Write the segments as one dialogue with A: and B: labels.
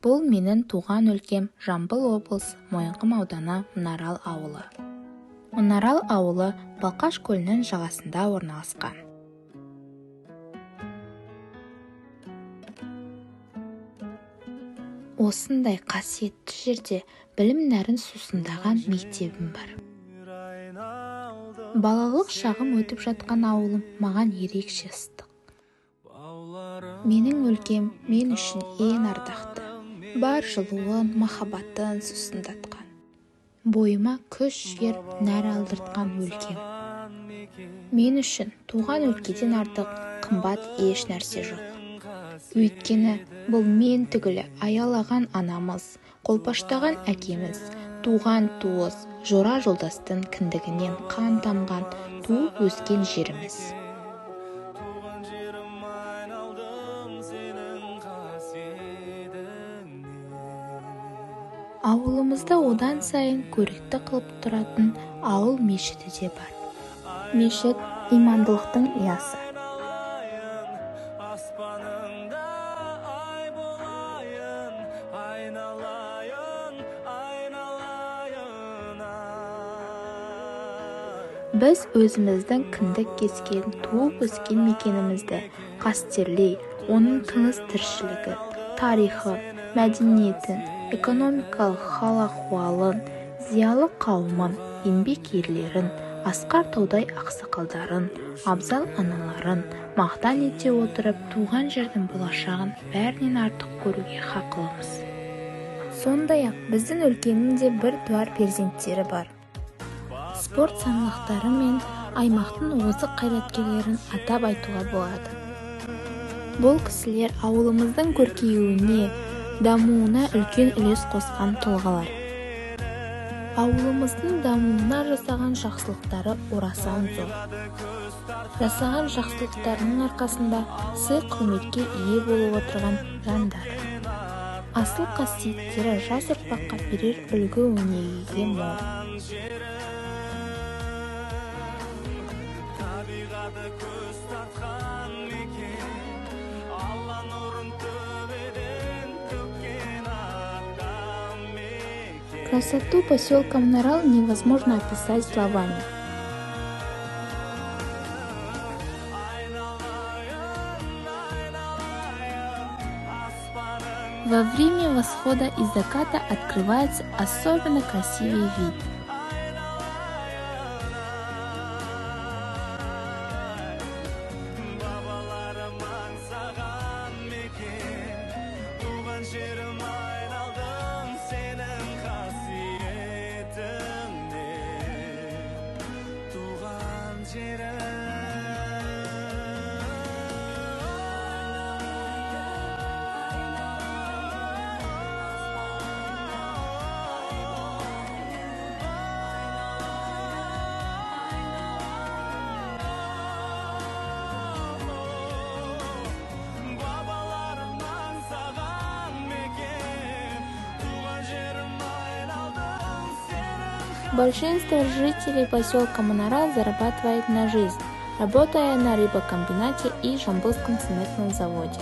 A: Бұл менің туған өлкем Жамбыл облысы Мойынқұм ауданы Мұнарал ауылы. Мұнарал ауылы Балқаш көлінің жағасында орналасқан. Осындай қасиетті жерде білім нәрін сусындаған мектебім бар. Балалық шағым өтіп жатқан ауылым маған ерекше ыстық. Менің өлкем мен үшін ең ардақты, бар жылуын, махаббатын сусындатқан. Бойыма күш-жігер нәр алдыртқан өлкем. Мен үшін туған өлкеден артық қымбат еш нәрсе жоқ. Өйткені бұл мен түгілі аялаған анамыз, қолпаштаған әкеміз, туған туыс, жора жолдастың кіндігінен қан тамған туып өскен жеріміз. Ауылымызда одан сайын көрікті қылып тұратын ауыл мешіті де бар. Мешіт имандылықтың ұясы. Біз өзіміздің кіндік кескен, туып өскен мекенімізді қастерлей, оның тыныс тіршілігі, тарихы, мәдениетін, экономикалық хал-ахуалын, зиялы қауымын, еңбек ерлерін, асқар таудай ақсақалдарын, абзал аналарын мақтан ете отырып, туған жердің болашағын бәрінен артық көруге хақлымыз. Сондай-ақ біздің өлкенің де бір туар перзенттері бар. Спорт саңлақтары мен аймақтың озық қайраткерлерін атап айтуға болады. Бұл кісілер ауылымыздың көркеюіне, дамуына үлкен үлес қосқан тұлғалар. Ауылымыздың дамуына жасаған жақсылықтары орасан зор. Жасаған жақсылықтарының арқасында сый-құрметке ие болып отырған жандар. Асыл қасиеттері жас ұрпаққа берер үлгі өнегеге мол. Красоту поселка Мұнарал невозможно описать словами. Во время восхода и заката открывается особенно красивый вид. Большинство жителей поселка Мұнарал зарабатывает на жизнь, работая на рыбокомбинате и Жамбылском цементном заводе.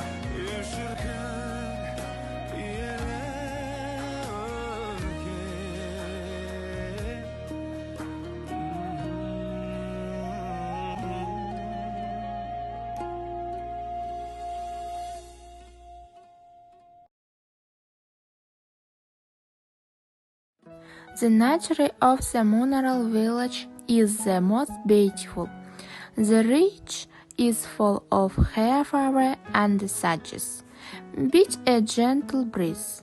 A: The nature of the Мұнарал village is the most beautiful. The ridge is full of hairflower and sedges, with a gentle breeze.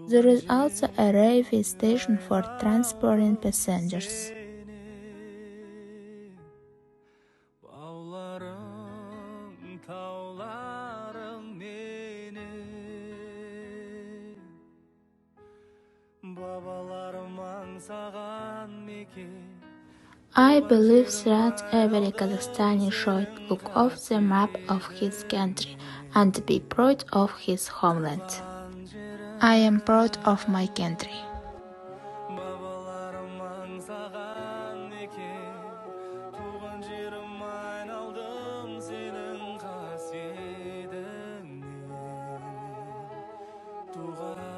A: There is also a railway station for transporting passengers. I believe that every Kazakhstani should look off the map of his country and be proud of his homeland. I am proud of my country.
B: Туған жерім айналдым сенің қасиетіңе. туған